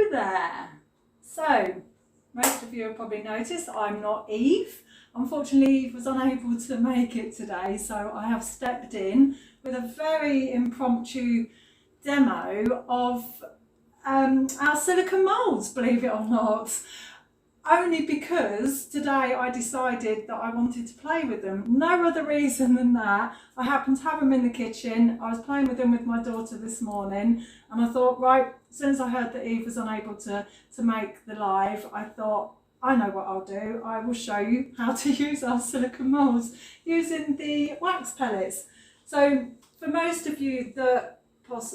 Hello there. So, most of you have probably noticed I'm not Eve. Unfortunately, Eve was unable to make it today, so I have stepped in with a very impromptu demo of our silicone moulds, believe it or not. Only because today I decided that I wanted to play with them. No other reason than that. I happened to have them in the kitchen. I was playing with them with my daughter this morning, and I thought, right, as soon as I heard that Eve was unable to make the live, I thought, I know what I'll do. I will show you how to use our silicone moulds using the wax pellets. So for most of you that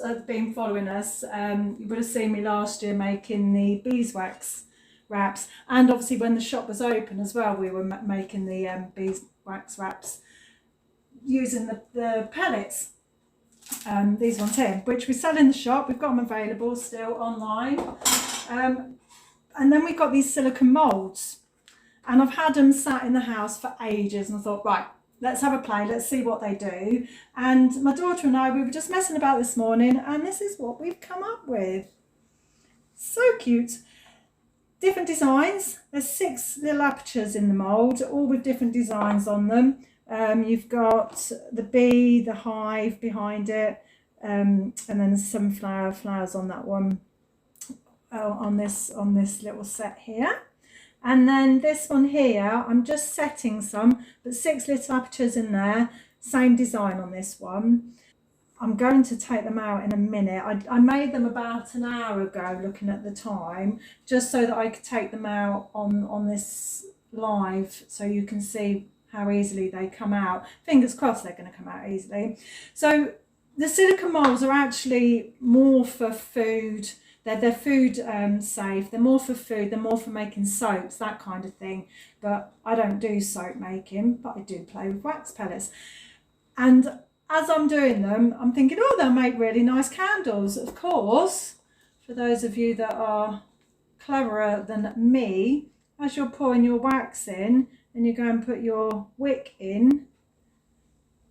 have been following us, you would have seen me last year making the beeswax wraps, and obviously when the shop was open as well, we were making the beeswax wraps using the pellets, these ones here, which we sell in the shop. We've got them available still online, and then we've got these silicone moulds, and I've had them sat in the house for ages, and I thought, right, let's have a play, let's see what they do. And my daughter and I, we were just messing about this morning, and this is what we've come up with. So cute. Different designs. There's 6 little apertures in the mould, all with different designs on them. You've got the bee, the hive behind it, and then some flowers on that one, on this little set here. And then this one here, I'm just setting some, but 6 little apertures in there, same design on this one. I'm going to take them out in a minute. I made them about an hour ago, looking at the time, just so that I could take them out on this live, so you can see how easily they come out. Fingers crossed they're going to come out easily. So the silicone moulds are actually more for food. They're food safe. They're more for food. They're more for making soaps, that kind of thing. But I don't do soap making, but I do play with wax pellets. And as I'm doing them, I'm thinking, oh, they'll make really nice candles. Of course, for those of you that are cleverer than me, as you're pouring your wax in and you go and put your wick in,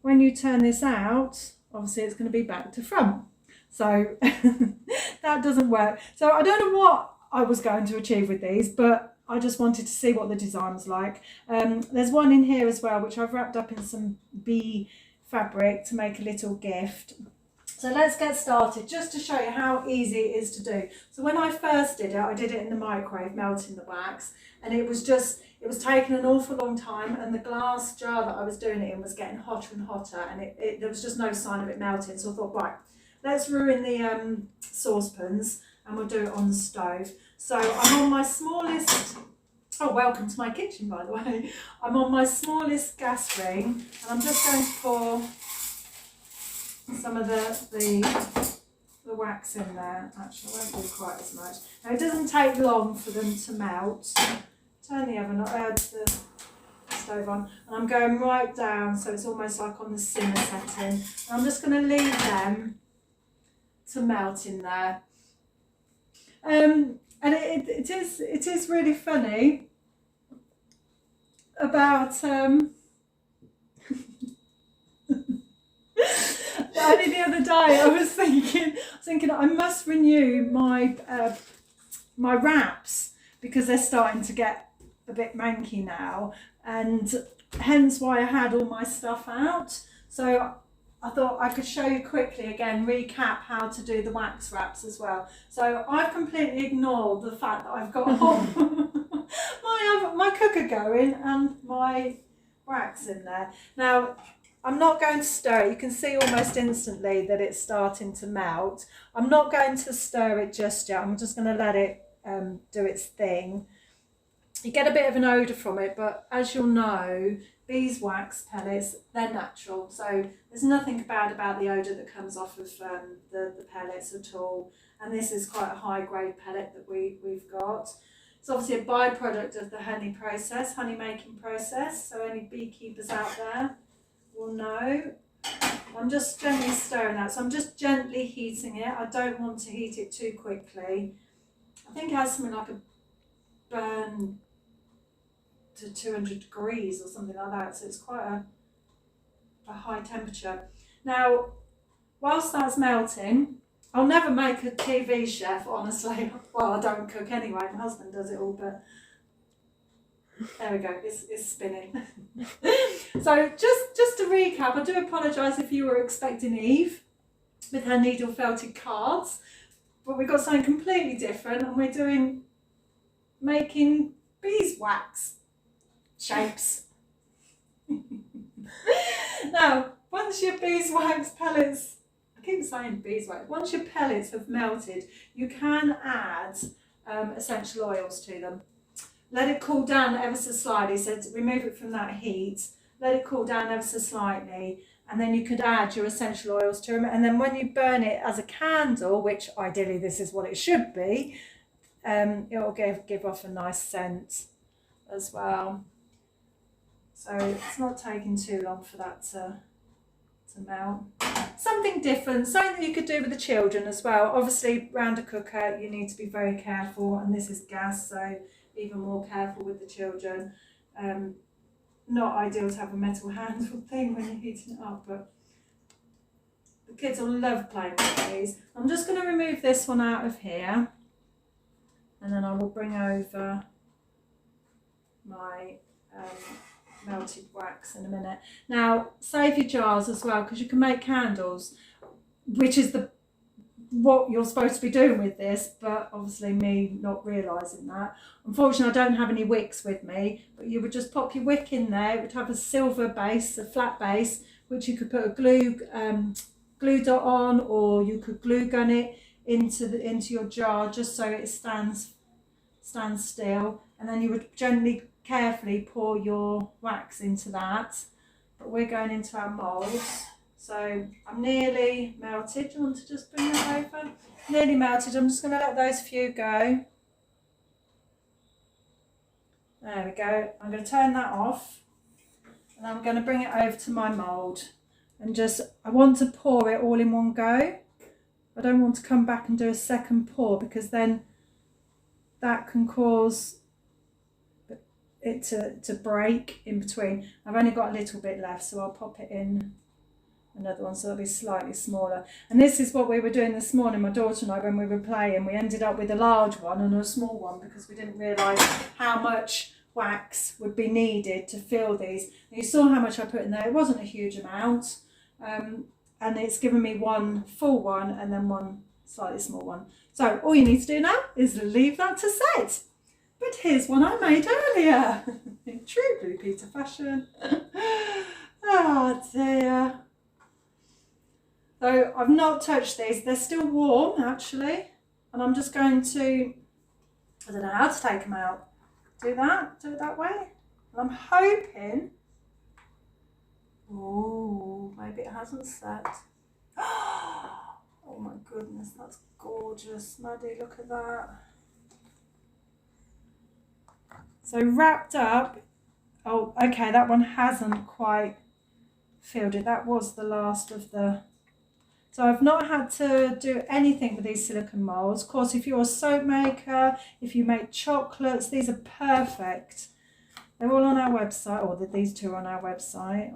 when you turn this out, obviously it's going to be back to front. So that doesn't work. So I don't know what I was going to achieve with these, but I just wanted to see what the design was like. There's one in here as well, which I've wrapped up in some bee fabric to make a little gift. So let's get started, just to show you how easy it is to do. So when I first did it, I did it in the microwave, melting the wax, and it was taking an awful long time, and the glass jar that I was doing it in was getting hotter and hotter, and there was just no sign of it melting. So I thought, right, let's ruin the saucepans and we'll do it on the stove. So I'm on my smallest, oh, welcome to my kitchen, by the way. I'm on my smallest gas ring, and I'm just going to pour some of the wax in there. Actually, I won't do quite as much. Now, it doesn't take long for them to melt. Turn the oven, the stove on, and I'm going right down, so it's almost like on the simmer setting. And I'm just going to leave them to melt in there. And it is really funny about only the other day I was thinking I must renew my my wraps, because they're starting to get a bit manky now, and hence why I had all my stuff out. So I thought I could show you quickly again, recap how to do the wax wraps as well. So I've completely ignored the fact that I've got my cooker going and my wax in there. Now, I'm not going to stir it. You can see almost instantly that it's starting to melt. I'm not going to stir it just yet. I'm just going to let it do its thing. You get a bit of an odour from it, but as you'll know, beeswax pellets, they're natural, so there's nothing bad about the odour that comes off of the pellets at all. And this is quite a high grade pellet that we've got. It's obviously a byproduct of the honey making process, so any beekeepers out there will know. I'm just gently stirring that, so I'm just gently heating it. I don't want to heat it too quickly. I think it has something like a burn to 200 degrees or something like that, so it's quite a high temperature. Now, whilst that's melting, I'll never make a TV chef, honestly. Well, I don't cook anyway, my husband does it all, but there we go, it's spinning. So just to recap, I do apologise if you were expecting Eve with her needle felted cards, but we've got something completely different, and we're making beeswax shapes. Now, once your beeswax pellets, I keep saying beeswax, once your pellets have melted, you can add essential oils to them. Let it cool down ever so slightly, so to remove it from that heat, let it cool down ever so slightly, and then you could add your essential oils to them, and then when you burn it as a candle, which ideally this is what it should be, it will give off a nice scent as well. So it's not taking too long for that to melt. Something different, something that you could do with the children as well. Obviously, around a cooker, you need to be very careful, and this is gas, so even more careful with the children. Not ideal to have a metal handle thing when you're heating it up, but the kids will love playing with these. I'm just going to remove this one out of here, and then I will bring over my melted wax in a minute. Now, save your jars as well, because you can make candles, which is what you're supposed to be doing with this, but obviously me not realising that. Unfortunately, I don't have any wicks with me, but you would just pop your wick in there. It would have a silver base, a flat base, which you could put a glue dot on, or you could glue gun it into your jar just so it stands still, and then you would gently, carefully pour your wax into that. But we're going into our moulds. So I'm nearly melted. Do you want to just bring that over? Nearly melted. I'm just going to let those few go. There we go. I'm going to turn that off, and I'm going to bring it over to my mould, and I want to pour it all in one go. I don't want to come back and do a second pour, because then that can cause it to break in between. I've only got a little bit left, so I'll pop it in another one, so it'll be slightly smaller. And this is what we were doing this morning, my daughter and I, when we were playing. We ended up with a large one and a small one because we didn't realise how much wax would be needed to fill these. And you saw how much I put in there. It wasn't a huge amount, and it's given me one full one and then one slightly small one. So all you need to do now is leave that to set. But here's one I made earlier in true Blue Peter fashion. Oh dear. So I've not touched these. They're still warm actually, and I'm just going to, I don't know how to take them out. Do it that way. And I'm hoping, oh, maybe it hasn't set. Oh my goodness, that's gorgeous. Maddie, look at that. So wrapped up, oh, okay, that one hasn't quite filled it. That was the last of the, so I've not had to do anything with these silicone moulds. Of course, if you're a soap maker, if you make chocolates, these are perfect. They're all on our website, or these two are on our website.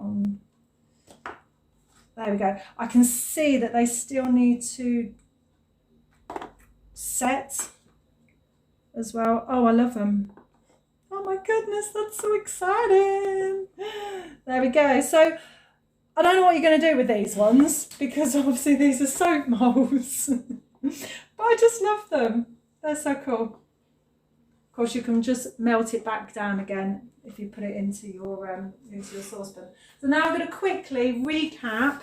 There we go. I can see that they still need to set as well. Oh, I love them. Oh my goodness, that's so exciting. There we go. So I don't know what you're going to do with these ones, because obviously these are soap moulds. But I just love them. They're so cool. Of course, you can just melt it back down again if you put it into your saucepan. So now I'm going to quickly recap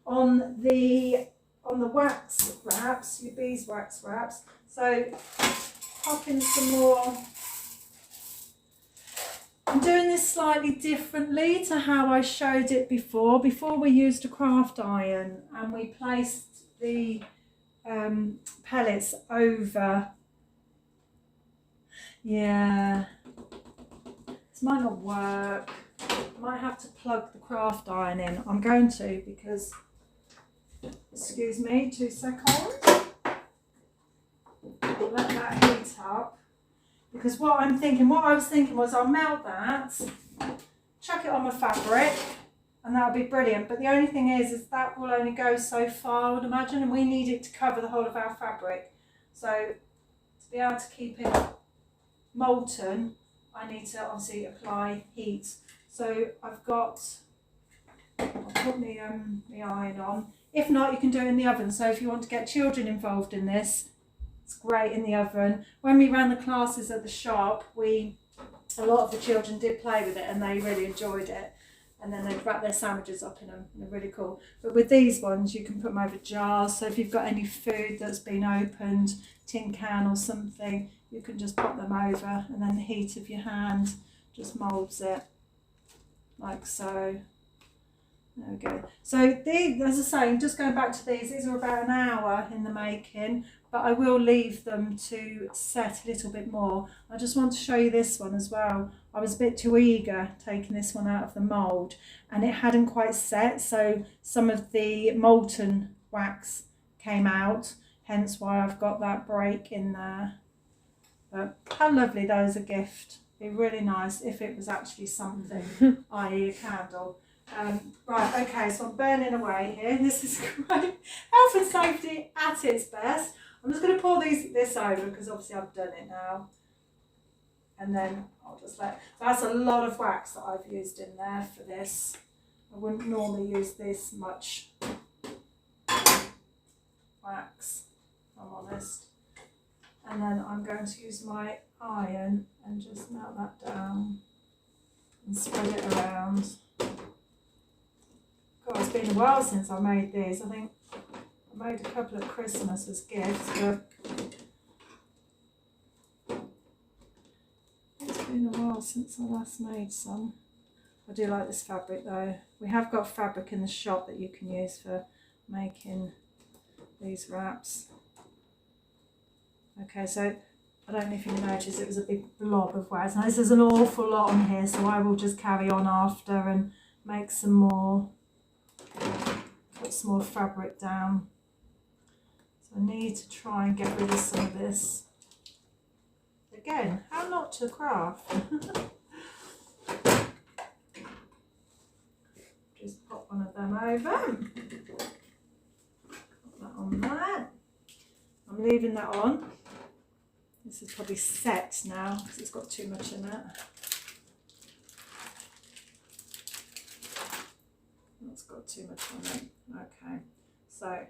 on the wax wraps, your beeswax wraps. So pop in some more. I'm doing this slightly differently to how I showed it before. Before we used a craft iron and we placed the pellets over. Yeah, this might not work. I might have to plug the craft iron in. I'm going to, because, excuse me, 2 seconds. I'll let that heat up. Because what I was thinking was I'll melt that, chuck it on my fabric, and that'll be brilliant. But the only thing is that will only go so far, I would imagine, and we need it to cover the whole of our fabric. So to be able to keep it molten, I need to obviously apply heat. So I've got, I'll put the iron on. If not, you can do it in the oven. So if you want to get children involved in this, it's great in the oven. When we ran the classes at the shop, a lot of the children did play with it and they really enjoyed it. And then they'd wrap their sandwiches up in them, and they're really cool. But with these ones, you can put them over jars. So if you've got any food that's been opened, tin can or something, you can just pop them over, and then the heat of your hand just moulds it like so. There we go. So these, as I say, just going back to these are about an hour in the making, but I will leave them to set a little bit more. I just want to show you this one as well. I was a bit too eager taking this one out of the mould, and it hadn't quite set, so some of the molten wax came out, hence why I've got that break in there. But how lovely, that is a gift. It'd be really nice if it was actually something, i.e. a candle. Right, okay, so I'm burning away here. This is great. Health and safety at its best. I'm just going to pour this over because obviously I've done it now. And then I'll just that's a lot of wax that I've used in there for this. I wouldn't normally use this much wax, if I'm honest. And then I'm going to use my iron and just melt that down and spread it around. God, it's been a while since I made these. I think I made a couple at Christmas as gifts, but it's been a while since I last made some. I do like this fabric though. We have got fabric in the shop that you can use for making these wraps. Okay, so I don't know if you noticed it was a big blob of wax. Now this is an awful lot on here, so I will just carry on after and make some more. Put some more fabric down. So I need to try and get rid of some of this. Again, how not to craft? Just pop one of them over. Put that on there. I'm leaving that on. This is probably set now because it's got too much in it. That's got too much on it. Okay, so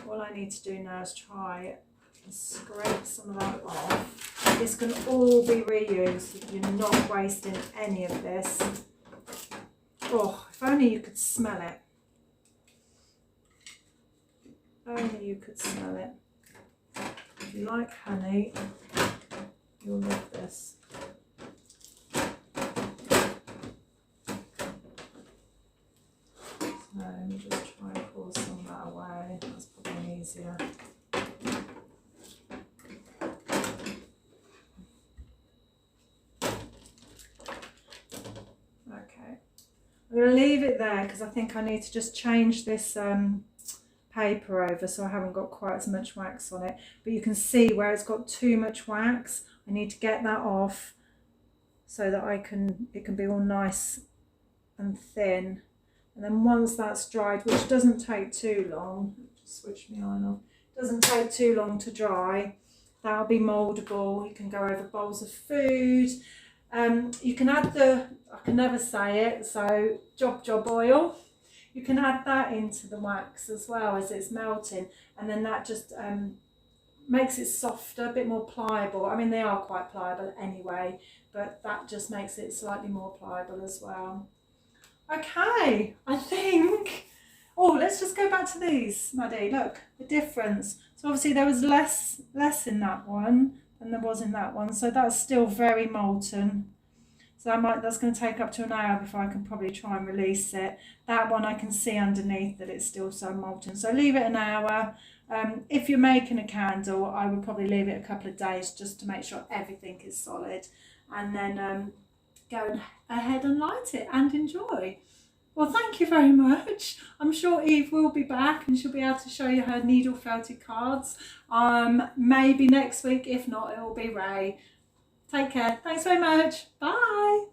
all I need to do now is try and scrape some of that off. This can all be reused. You're not wasting any of this. Oh, if only you could smell it. If only you could smell it. If you like honey, you'll love this. So let me just try and pour some of that away. That's probably easier. Okay, I'm going to leave it there because I think I need to just change this paper over so I haven't got quite as much wax on it. But you can see where it's got too much wax. I need to get that off so that it can be all nice and thin. And then once that's dried, which doesn't take too long, just switch my iron off, doesn't take too long to dry, that'll be mouldable. You can go over bowls of food. You can add I can never say it, so job oil. You can add that into the wax as well as it's melting, and then that just makes it softer, a bit more pliable. I mean, they are quite pliable anyway, but that just makes it slightly more pliable as well. Okay, I think, oh, let's just go back to these, Maddie. Look, the difference. So obviously there was less in that one than there was in that one, so that's still very molten. So that's going to take up to an hour before I can probably try and release it. That one I can see underneath that it's still so molten. So leave it an hour. If you're making a candle, I would probably leave it a couple of days just to make sure everything is solid. And then go ahead and light it and enjoy. Well, thank you very much. I'm sure Eve will be back and she'll be able to show you her needle felted cards. Maybe next week. If not, it will be Ray. Take care. Thanks very much. Bye.